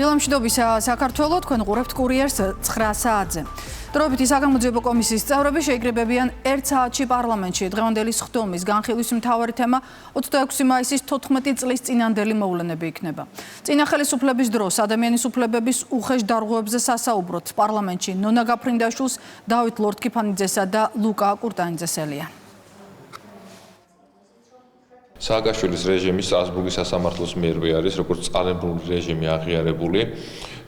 დილამშვიდობისა საქართველო, თქვენ ყურებთ კურიერს 9 საათზე. დროებითი საგამოძიებო კომისიის წევრები შეიკრიბებიან 1 საათში პარლამენტში. დღევანდელი სხდომის განხილვის მთავარი თემა 26 მაისის 14 წლის წინანდელი მოვლენები იქნება. წინა ხელისუფლების დროს ადამიანის უფლებების უხეშ დარღვევებზე სასაუბროთ პარლამენტში ნონა გაფრინდაშვილს, დავით ლორთქიფანიძესა და ლუკა კურტანიძეს ელია. სააკაშვილის რეჟიმი სტრასბურგის სასამართლოს მიერვე არის, როგორც წყალმრული რეჟიმი აღიარებული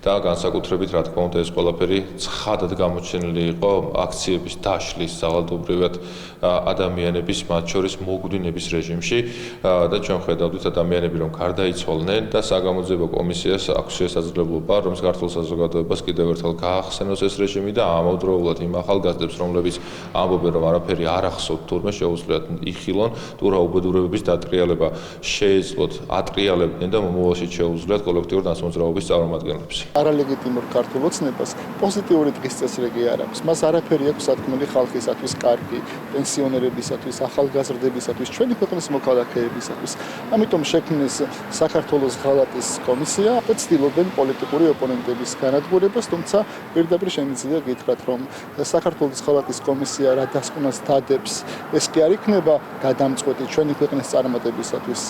და განსაკუთრებით, რა თქმა უნდა, ეს ყველაფერი ცხადად გამოჩენილი იყო აქციების დაშლის ძალადობრივად ადამიანების, მათ შორის მოგვდინების რეჟიმში და ჩვენ ხედავთ ადამიანები, რომ გარდაიცვალნენ და საგამოძიებო კომისიას აქვს შესაძლებლობა, რომ ქართულ საზოგადოებას კიდევ ერთხელ გაახსენოს ეს რეჟიმი და ამავდროულად იმ ახალგაზრდებს, რომლებიც ამბობენ, რომ არაფერი არ ახსოვთ, თურმე შეუძლიათ იხილონ, თუ რა უბედურებების დატრიალება შეეძლოთ, ატრიალებდნენ და მომავალში შეუძლიათ კოლექტიური დასამოძრაობის წარმომადგენლებს. არალეგიტიმურ ქართულ ოცნებას პოზიტიური დღის წესრიგი არ აქვს. მას არაფერი აქვს სათქმელი ხალხისათვის კარგი, პენსიონერებისათვის, ახალგაზრდებისათვის, ჩვენი ქვეყნის მოქალაქეებისათვის. ამიტომ შექმნეს საქართველოს ღალატის კომისია და ცდილობენ პოლიტიკური ოპონენტების განადგურებას, თუმცა პირდაპირ შემიძლია გითხრათ, რომ საქართველოს ღალატის კომისია რა დასკვნას დადებს, ეს კი არ იქნება გადამწყვეტი ჩვენი ქვეყნის წარმატებისათვის.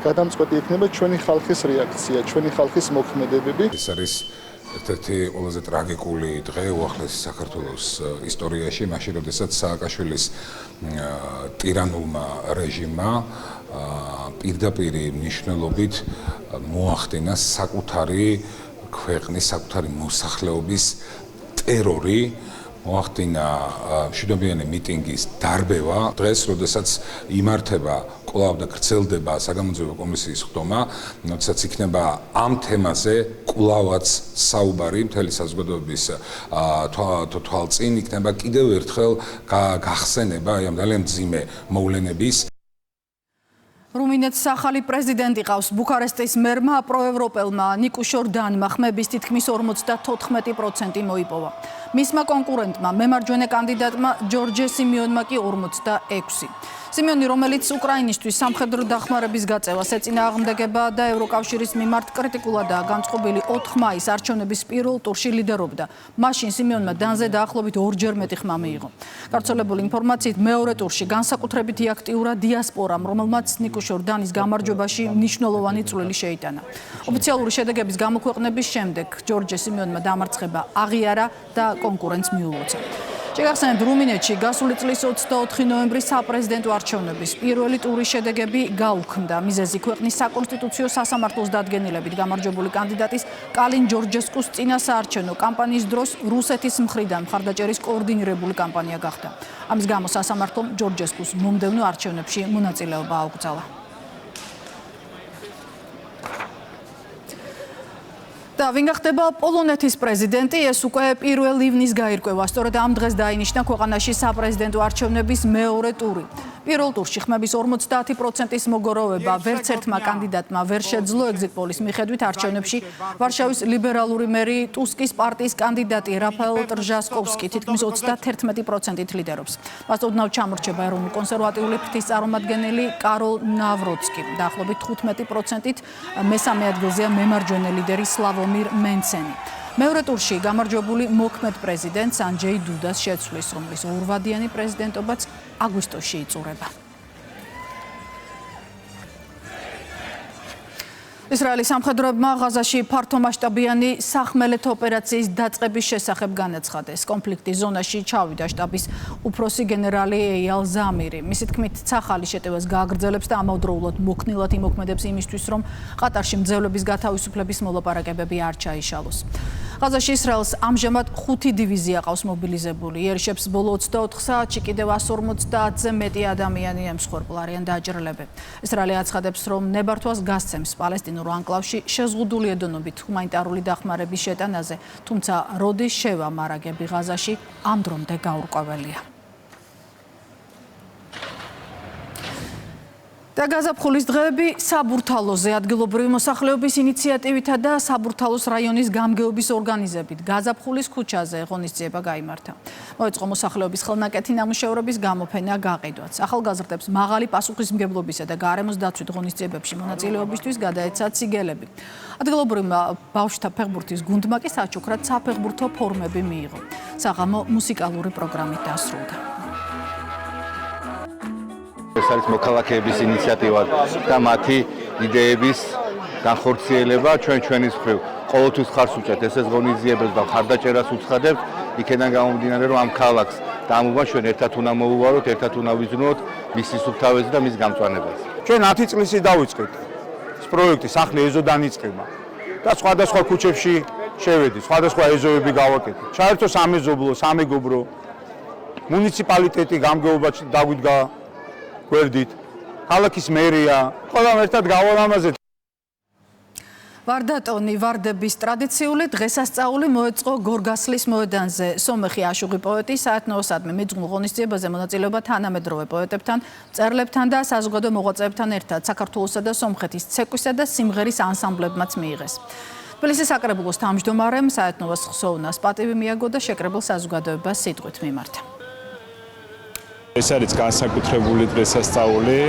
გადამწყვეტი იქნება ჩვენი ხალხის რეაქცია, ჩვენი ხალხის მოქმედებები. ეს არის ერთ-ერთი ყველაზე ტრაგიკული დღე უახლესი საქართველოს ისტორიაში, მაშინ როდესაც სააკაშვილის ტირანულმა რეჟიმმა პირდაპირ მნიშვნელობით მოახდინა საკუთარი ქვეყნის, საკუთარი მოსახლეობის ტერორი, მოახდინა მშვიდობიანი მიტინგის დარბევა. დღეს, როდესაც იმართება კვლავ და გრძელდება საგამოძიებო კომისიის სხდომა, როდესაც იქნება ამ თემაზე კვლავაც საუბარი მთელი საზოგადოების თვალწინ, იქნება კიდევ ერთხელ გახსენება ამ ძალიან მძიმე მოვლენების. რუმინეთის ახალი პრეზიდენტი ყავს. ბუქარესტის მერმა პროევროპელმა ნიკუ შორდანმა ხმების თითქმის 54% მოიპოვა. მისმა კონკურენტმა, მემარჯვენე კანდიდატმა ჯორჯე სიმიონმა კი 46. სიმიონი, რომელიც უკრაინისთვის სამხედრო დახმარების გაწევას ეწინააღმდეგება და ევროკავშირის მიმართ კრიტიკულადაა განწყობილი 4 მაის არჩევნების პირველ ტურში ლიდერობდა. მაშინ სიმიონმა დანზე დაახლოებით 2-ჯერ მეტი ხმა მიიღო. გავრცელებული ინფორმაციით, მეორე ტურში განსაკუთრებით აქტიურა დიასპორამ, რომელმაც ნიკუ შორდანის გამარჯვებაში მნიშვნელოვანი წვლილი შეიტანა. ოფიციალური შედეგების გამოქვეყნების შემდეგ ჯორჯე სიმიონმა დამარცხება აღიარა და კონკურენტს მიულოცა. შეგახსენებთ, რუმინეთში გასული წლის 24 ნოემბრის საპრეზიდენტო არჩევნების პირველი ტურის შედეგები გაუქმდა. მიზეზი ქვეყნის საკონსტიტუციო სასამართლოს დადგენილებით გამარჯვებული კანდიდატის კალინ ჯორჯესკუს წინასაარჩევნო კამპანიის დროს რუსეთის მხრიდან მხარდაჭერის კოორდინირებული კამპანია გახდა. ამის გამო სასამართლომ ჯორჯესკუს მომდევნო არჩევნებში მონაწილეობა აუკრძალა. და ვინ გახდება პოლონეთის პრეზიდენტი, ეს უკვე 1 ივნის გაირკვევა. სწორედ ამ დღეს დაინიშნა ქვეყანაში საპრეზიდენტო არჩევნების მეორე ტური. პირველ ტურში ხმების 50%-ის მოგოროვება ვერც ერთმა კანდიდატმა ვერ შეძლო. ეგზიტ პოლის მიხედვით არჩევნებში ვარშავის ლიბერალური მერი ტუსკის პარტიის კანდიდატი რაფაელ ტრჟასკოვსკი თითქმის 31%-ით ლიდერობს. მას ოდნავ ჩამორჩება ეროვნულ კონსერვატიული ფრთის წარმომადგენელი კაროლ ნავროცკი. დაახლოებით 15%-ით მესამე ადგილზეა მემარჯვენე ლიდერი სლავომირ მენცენი. მეორე ტურში გამარჯვებული მოქმედ პრეზიდენტს ანჯეი დუდას შეცვლის, რომლის ორვადიანი პრეზიდენტობაც აგვისტოში იწურება. ისრაელის სამხედროებმა ღაზაში ფართომასშტაბიანი სახმელეთო ოპერაციის დაწყების შესახებ განაცხადეს. კონფლიქტის ზონაში ჩავიდა შტაბის უფროსი გენერალი ეიალ ზამირი. მისი თქმით, ცახალი შეტევას გააგრძელებს და ამავდროულად მოქნილად იმოქმედებს იმისთვის, რომ ყატარში მძევლების გათავისუფლების მოლაპარაკებები არ ჩაიშალოს. ღაზაში ისრაელს ამჟამად 5 დივიზია ყავს მობილიზებული. იერიშებს ბოლო 24 საათში კიდევ 150-ზე მეტი ადამიანი ემსხვერპლ არიან დააჭრელები. ისრაელი აცხადებს, რომ ნებართვას გასცემს პალესტინურ ანკლავში შეზღუდული ედონობით ჰუმანიტარული დახმარების შეტანაზე, თუმცა როდის შევამარაგები ღაზაში ამ დრომდე გაურკვეველია. და გაზაფხულის დღეები საბურთალოზე ადგილობრივი მოსახლეობის ინიციატივითა და საბურთალოს რაიონის გამგეობის ორგანიზებით გაზაფხულის ქუჩაზე ღონისძიება გაიმართა. მოეწყო მოსახლეობის ხელნაკეთი ნამუშევრების გამოფენა გაყიდვაც. ახალგაზრდებს მაღალი პასუხისმგებლობისა და გარემოს დაცვით ღონისძიებებში მონაწილეობისთვის გადაეცათ სიგელები. ადგილობრივმა ბავშვთა ფეხბურთის გუნდმა კი საჩუქრად საფეხბურთო ფორმები მიიღო. საღამო მუსიკალური პროგრამით დასრულდა. ეს არის მოქალაქეების ინიციატივა და მათი იდეების განხორციელება ჩვენის მხრივ ყოველთვის ხარს უჭერთ ესეს ღონისძიებებს და ხარდაჭერას უცხადებთ იქიდან გამომდინარე რომ ამ ქალაქს დამობა ჩვენ ერთად უნდა მოუვაროთ ერთად უნდა ვიზრუნოთ მის სუფთავეზე და მის გამწვანებას ჩვენ 10 წლისი დავიწყეთ ეს პროექტი სახლი ეზოდან იწყება და სხვადასხვა ქუჩებში შევედით სხვადასხვა ეზოები გავაკეთეთ ჩაერთო სამეზობლო სამეგობრო მუნიციპალიტეტი გამგეობაში დაგვიდგა გვერდით ქალაქის მერია ყველამ ერთად გავალამაზეთ ვარდატონი ვარდების ტრადიციული დღესასწაული მოეწყო გორგასლის მოედანზე. სომეხი აშუღი პოეტი საათნოოსადმე მიძღვნილ ღონისძიებაზე მონაწილეობა თანამედროვე პოეტებთან, მწერლებთან და საზოგადო მოღვაწეებთან ერთად საქართველოსა და სომხეთის ცეკვისა და სიმღერის ანსამბლებმაც მიიღეს. თბილისის საკრებულოს თავმჯდომარემ საათნოოს ხსოვნას პატივი მიაგო და შეკრებილ საზოგადოებას სიტყვით მიმართა. ეს არის განსაკუთრებული დღესასწაული,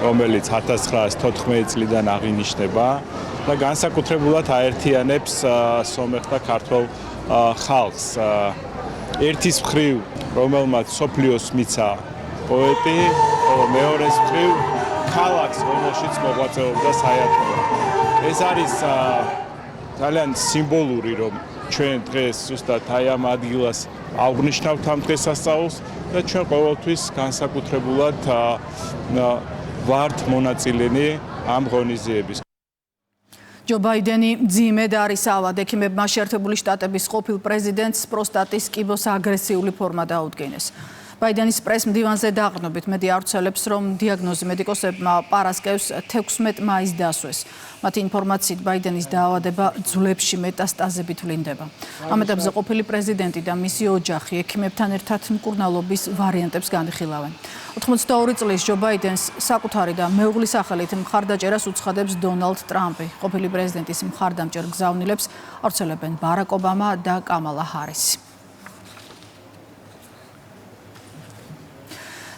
რომელიც 1914 წლიდან აღინიშნება და განსაკუთრებულად აერთიანებს სომეხ და ქართველ ხალხს. ერთის მხრივ, რომელმაც სოფლიოს მიცა პოეტი, მეორეს მხრივ ქალაქს, რომელშიც მოღვაწეობდა საათნოა. ეს არის ძალიან სიმბოლური, რომ ჩვენ დღეს ზუსტად აი ამ ადგილას აღნიშნავთ ამ დღესასწაულს და ჩვენ ყოველთვის განსაკუთრებულად ვართ მონაწილენი ამ ღონისძიების. ჯო ბაიდენი მძიმედ არის ავად ექიმებმა შეერთებული შტატების ყოფილ პრეზიდენტს პროსტატის კიბოს აგრესიული ფორმა დაუდგენეს. ბაიდენის პრეს-მდივანზე დაყრდნობით მედია ავრცელებს, რომ დიაგნოზი მედიკოსებმა პარასკევს 16 მაისს დასვეს. მათი ინფორმაციით ბაიდენის დაავადება ძვლებში მეტასტაზებით ვლინდება. ამ ეტაპზე ყოფილი პრეზიდენტი და მისი ოჯახი ექიმებთან ერთად მკურნალობის ვარიანტებს განიხილავენ. 82 წლის ჯო ბაიდენს საკუთარი და მეუღლის სახელით მხარდაჭერას უცხადებს დონალდ ტრამპი. ყოფილი პრეზიდენტის მხარდამჭერ გზავნილებს ავრცელებენ ბარაკ ობამა და კამალა ჰარისი.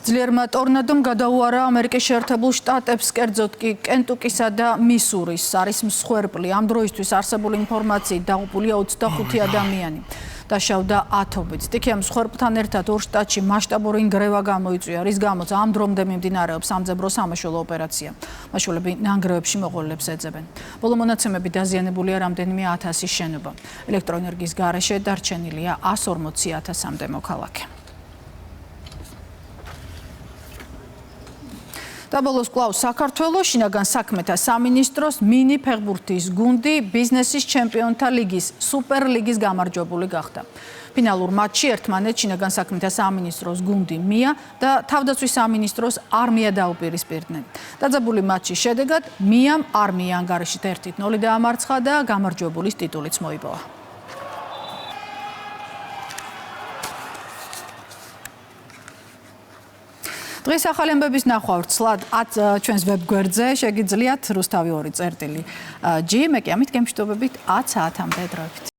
ძლიერმა ტორნადომ გადაუარა ამერიკის შეერთებულ შტატებს, კერძოდ კი კენტუკისა და მისურის არის მსხვერპლი. ამ დროისთვის არსებული ინფორმაციით დაღუპულია 25 ადამიანი. დაშავდა ათობით. სტიქია მსხვერპლთან ერთად ორ შტატში მასშტაბური ნგრევა გამოიწვია, რის გამოც ამ დრომდე მიმდინარეობს სამძებრო სამაშველო ოპერაცია. მაშველები ნანგრევებში მოყოლებს ეძებენ. ბოლო მონაცემები დაზიანებულია რამდენიმე 1000 შენობა. ელექტროენერგიის გარეშე დარჩენილია 140,000-მდე მოქალაქე. და ბოლოს კლავს საქართველოს შინაგან საქმეთა სამინისტროს მინი ფეხბურთის გუნდი ბიზნესის ჩემპიონთა ლიგის სუპერლიგის გამარჯვებული გახდა. ფინალურ მატჩში ერთმანეთს შინაგან საქმეთა სამინისტროს გუნდი მია და თავდაცვის სამინისტროს არმია დაუპირისპირდნენ. დაძაბული მატჩის შედეგად მიამ არმია ანგარიშით 1-0 დაამარცხა და გამარჯვებულის ტიტულიც მოიპოვა. დღეს ახალი ამბების ნახვა ვრცლად ჩვენს ვებგვერდზე შეგიძლიათ რუსთავი 2 წერტილი G მე კი ამით გემშვიდობებით 10 საათამდე დროებით.